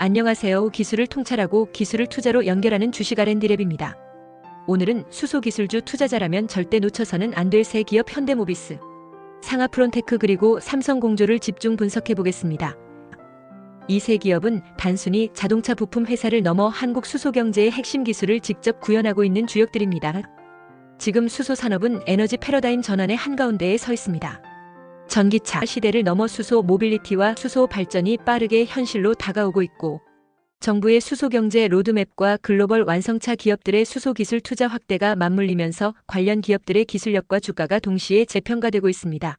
안녕하세요. 기술을 통찰하고 기술을 투자로 연결하는 주식 R&D 랩입니다. 오늘은 수소기술주 투자자라면 절대 놓쳐서는 안 될 세 기업 현대모비스, 상하프론테크 그리고 삼성공조를 집중 분석해 보겠습니다. 이 세 기업은 단순히 자동차 부품 회사를 넘어 한국 수소경제의 핵심 기술을 직접 구현하고 있는 주역들입니다. 지금 수소 산업은 에너지 패러다임 전환의 한가운데에 서 있습니다. 전기차 시대를 넘어 수소 모빌리티와 수소 발전이 빠르게 현실로 다가오고 있고, 정부의 수소경제 로드맵과 글로벌 완성차 기업들의 수소기술 투자 확대가 맞물리면서 관련 기업들의 기술력과 주가가 동시에 재평가되고 있습니다.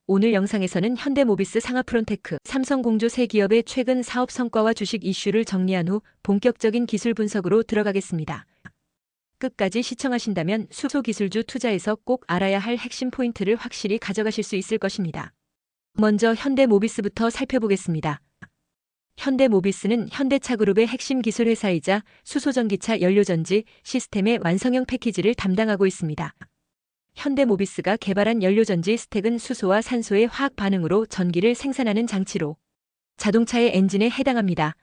오늘 영상에서는 현대모비스, 상하프론테크, 삼성공조 세 기업의 최근 사업 성과와 주식 이슈를 정리한 후 본격적인 기술 분석으로 들어가겠습니다. 끝까지 시청하신다면 수소기술주 투자에서 꼭 알아야 할 핵심 포인트를 확실히 가져가실 수 있을 것입니다. 먼저 현대모비스부터 살펴보겠습니다. 현대모비스는 현대차그룹의 핵심 기술 회사이자 수소전기차 연료전지 시스템의 완성형 패키지를 담당하고 있습니다. 현대모비스가 개발한 연료전지 스택은 수소와 산소의 화학 반응으로 전기를 생산하는 장치로 자동차의 엔진에 해당합니다.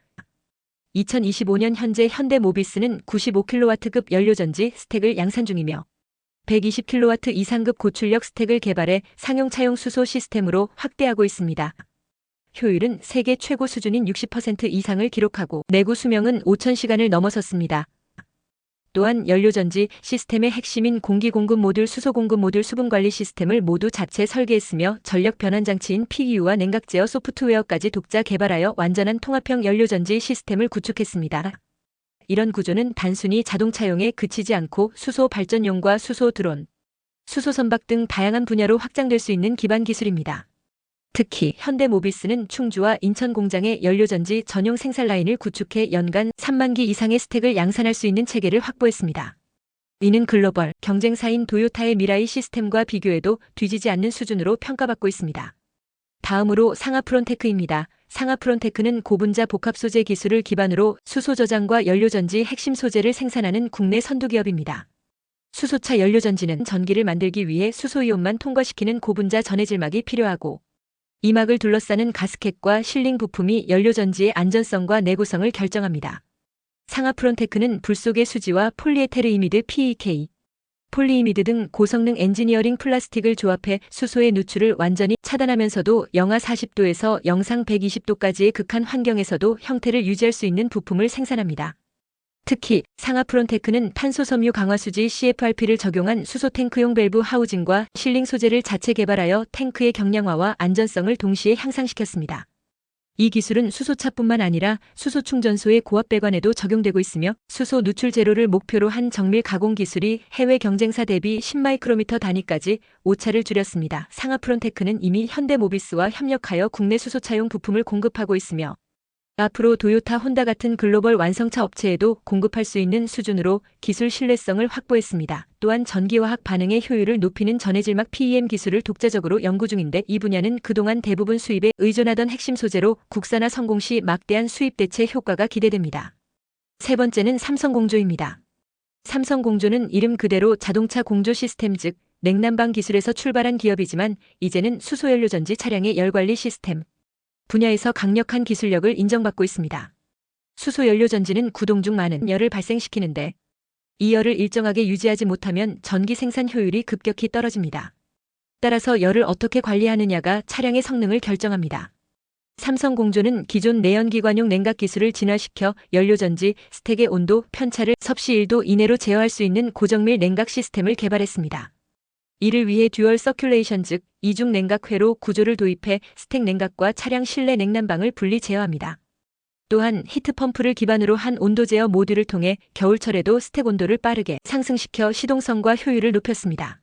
2025년 현재 현대모비스는 95kW급 연료전지 스택을 양산 중이며 120kW 이상급 고출력 스택을 개발해 상용차용 수소 시스템으로 확대하고 있습니다. 효율은 세계 최고 수준인 60% 이상을 기록하고 내구 수명은 5,000시간을 넘어섰습니다. 또한 연료전지 시스템의 핵심인 공기공급 모듈, 수소공급 모듈, 수분관리 시스템을 모두 자체 설계했으며 전력 변환장치인 PU와 냉각 제어 소프트웨어까지 독자 개발하여 완전한 통합형 연료전지 시스템을 구축했습니다. 이런 구조는 단순히 자동차용에 그치지 않고 수소 발전용과 수소 드론, 수소 선박 등 다양한 분야로 확장될 수 있는 기반 기술입니다. 특히 현대모비스는 충주와 인천 공장에 연료전지 전용 생산 라인을 구축해 연간 3만 기 이상의 스택을 양산할 수 있는 체계를 확보했습니다. 이는 글로벌 경쟁사인 도요타의 미라이 시스템과 비교해도 뒤지지 않는 수준으로 평가받고 있습니다. 다음으로 상하프론테크입니다. 상하프론테크는 고분자 복합 소재 기술을 기반으로 수소 저장과 연료전지 핵심 소재를 생산하는 국내 선두기업입니다. 수소차 연료전지는 전기를 만들기 위해 수소이온만 통과시키는 고분자 전해질막이 필요하고, 이 막을 둘러싸는 가스켓과 실링 부품이 연료전지의 안전성과 내구성을 결정합니다. 상하프론테크는 불 속의 수지와 폴리에테르이미드 PEK, 폴리이미드 등 고성능 엔지니어링 플라스틱을 조합해 수소의 누출을 완전히 차단하면서도 영하 40도에서 영상 120도까지의 극한 환경에서도 형태를 유지할 수 있는 부품을 생산합니다. 특히 상하프론테크는 탄소섬유 강화수지 CFRP를 적용한 수소 탱크용 밸브 하우징과 실링 소재를 자체 개발하여 탱크의 경량화와 안전성을 동시에 향상시켰습니다. 이 기술은 수소차뿐만 아니라 수소 충전소의 고압 배관에도 적용되고 있으며 수소 누출 제로를 목표로 한 정밀 가공 기술이 해외 경쟁사 대비 10마이크로미터 단위까지 오차를 줄였습니다. 상하프론테크는 이미 현대모비스와 협력하여 국내 수소차용 부품을 공급하고 있으며 앞으로 도요타, 혼다 같은 글로벌 완성차 업체에도 공급할 수 있는 수준으로 기술 신뢰성을 확보했습니다. 또한 전기화학 반응의 효율을 높이는 전해질막 PEM 기술을 독자적으로 연구 중인데, 이 분야는 그동안 대부분 수입에 의존하던 핵심 소재로 국산화 성공 시 막대한 수입 대체 효과가 기대됩니다. 세 번째는 삼성공조입니다. 삼성공조는 이름 그대로 자동차 공조 시스템 즉 냉난방 기술에서 출발한 기업이지만 이제는 수소연료전지 차량의 열관리 시스템 분야에서 강력한 기술력을 인정받고 있습니다. 수소연료전지는 구동 중 많은 열을 발생시키는데, 이 열을 일정하게 유지하지 못하면 전기 생산 효율이 급격히 떨어집니다. 따라서 열을 어떻게 관리하느냐가 차량의 성능을 결정합니다. 삼성공조는 기존 내연기관용 냉각 기술을 진화시켜 연료전지 스택의 온도 편차를 섭씨 1도 이내로 제어할 수 있는 고정밀 냉각 시스템을 개발했습니다. 이를 위해 듀얼 서큘레이션 즉 이중 냉각회로 구조를 도입해 스택 냉각과 차량 실내 냉난방을 분리 제어합니다. 또한 히트펌프를 기반으로 한 온도 제어 모듈을 통해 겨울철에도 스택 온도를 빠르게 상승시켜 시동성과 효율을 높였습니다.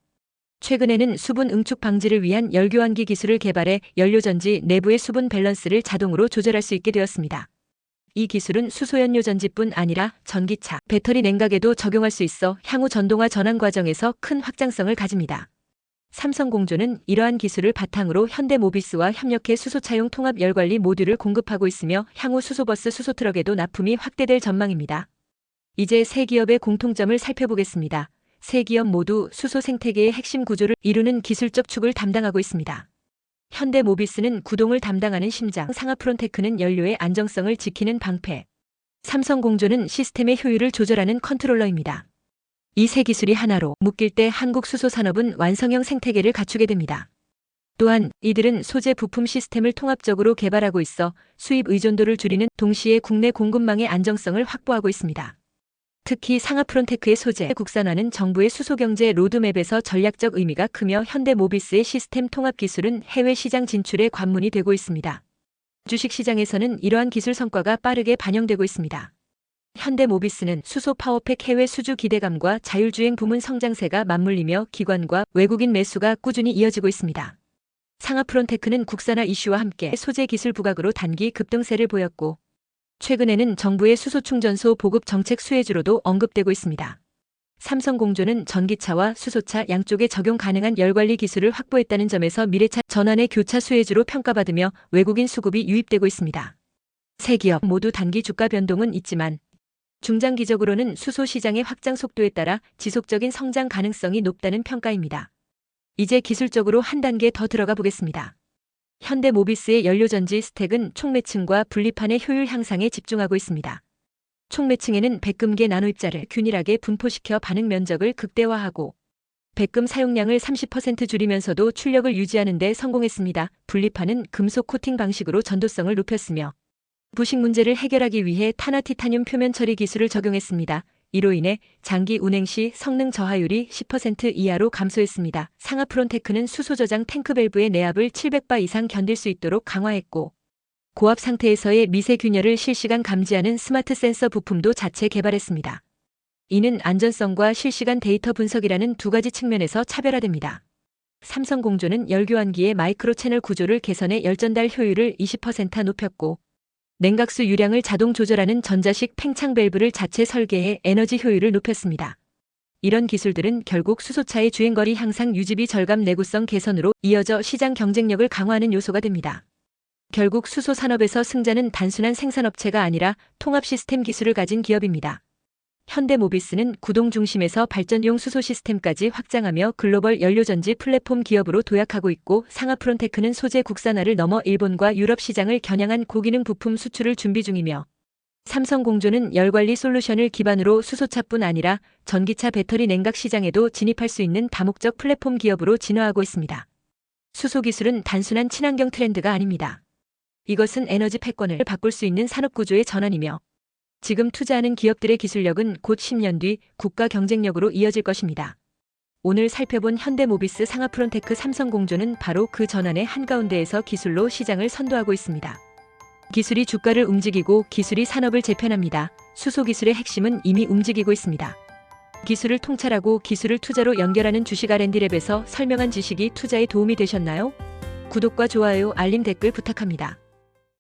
최근에는 수분 응축 방지를 위한 열교환기 기술을 개발해 연료전지 내부의 수분 밸런스를 자동으로 조절할 수 있게 되었습니다. 이 기술은 수소연료전지뿐 아니라 전기차, 배터리 냉각에도 적용할 수 있어 향후 전동화 전환 과정에서 큰 확장성을 가집니다. 삼성공조는 이러한 기술을 바탕으로 현대모비스와 협력해 수소차용 통합 열관리 모듈을 공급하고 있으며 향후 수소버스, 수소트럭에도 납품이 확대될 전망입니다. 이제 세 기업의 공통점을 살펴보겠습니다. 세 기업 모두 수소 생태계의 핵심 구조를 이루는 기술적 축을 담당하고 있습니다. 현대모비스는 구동을 담당하는 심장, 상하프론테크는 연료의 안정성을 지키는 방패, 삼성공조는 시스템의 효율을 조절하는 컨트롤러입니다. 이 세 기술이 하나로 묶일 때 한국 수소산업은 완성형 생태계를 갖추게 됩니다. 또한 이들은 소재 부품 시스템을 통합적으로 개발하고 있어 수입 의존도를 줄이는 동시에 국내 공급망의 안정성을 확보하고 있습니다. 특히 상하프론테크의 소재 국산화는 정부의 수소경제 로드맵에서 전략적 의미가 크며 현대모비스의 시스템 통합 기술은 해외 시장 진출의 관문이 되고 있습니다. 주식시장에서는 이러한 기술 성과가 빠르게 반영되고 있습니다. 현대모비스는 수소 파워팩 해외 수주 기대감과 자율주행 부문 성장세가 맞물리며 기관과 외국인 매수가 꾸준히 이어지고 있습니다. 상하프론테크는 국산화 이슈와 함께 소재 기술 부각으로 단기 급등세를 보였고 최근에는 정부의 수소충전소 보급 정책 수혜주로도 언급되고 있습니다. 삼성공조는 전기차와 수소차 양쪽에 적용 가능한 열관리 기술을 확보했다는 점에서 미래차 전환의 교차 수혜주로 평가받으며 외국인 수급이 유입되고 있습니다. 세 기업 모두 단기 주가 변동은 있지만 중장기적으로는 수소 시장의 확장 속도에 따라 지속적인 성장 가능성이 높다는 평가입니다. 이제 기술적으로 한 단계 더 들어가 보겠습니다. 현대모비스의 연료전지 스택은 총매층과 분리판의 효율 향상에 집중하고 있습니다. 총매층에는 백금계 나노입자를 균일하게 분포시켜 반응 면적을 극대화하고 백금 사용량을 30% 줄이면서도 출력을 유지하는 데 성공했습니다. 분리판은 금속 코팅 방식으로 전도성을 높였으며 부식 문제를 해결하기 위해 탄화 티타늄 표면 처리 기술을 적용했습니다. 이로 인해 장기 운행 시 성능 저하율이 10% 이하로 감소했습니다. 상하프론테크는 수소 저장 탱크 밸브의 내압을 700바 이상 견딜 수 있도록 강화했고 고압 상태에서의 미세 균열을 실시간 감지하는 스마트 센서 부품도 자체 개발했습니다. 이는 안전성과 실시간 데이터 분석이라는 두 가지 측면에서 차별화됩니다. 삼성공조는 열교환기의 마이크로 채널 구조를 개선해 열전달 효율을 20% 높였고 냉각수 유량을 자동 조절하는 전자식 팽창 밸브를 자체 설계해 에너지 효율을 높였습니다. 이런 기술들은 결국 수소차의 주행거리 향상 유지비 절감 내구성 개선으로 이어져 시장 경쟁력을 강화하는 요소가 됩니다. 결국 수소 산업에서 승자는 단순한 생산업체가 아니라 통합 시스템 기술을 가진 기업입니다. 현대모비스는 구동 중심에서 발전용 수소 시스템까지 확장하며 글로벌 연료전지 플랫폼 기업으로 도약하고 있고 상하프론테크는 소재 국산화를 넘어 일본과 유럽 시장을 겨냥한 고기능 부품 수출을 준비 중이며 삼성공조는 열관리 솔루션을 기반으로 수소차뿐 아니라 전기차 배터리 냉각 시장에도 진입할 수 있는 다목적 플랫폼 기업으로 진화하고 있습니다. 수소 기술은 단순한 친환경 트렌드가 아닙니다. 이것은 에너지 패권을 바꿀 수 있는 산업구조의 전환이며 지금 투자하는 기업들의 기술력은 곧 10년 뒤 국가 경쟁력으로 이어질 것입니다. 오늘 살펴본 현대모비스 상하프론테크 삼성공조는 바로 그 전환의 한가운데에서 기술로 시장을 선도하고 있습니다. 기술이 주가를 움직이고 기술이 산업을 재편합니다. 수소 기술의 핵심은 이미 움직이고 있습니다. 기술을 통찰하고 기술을 투자로 연결하는 주식 R&D랩에서 설명한 지식이 투자에 도움이 되셨나요? 구독과 좋아요, 알림 댓글 부탁합니다.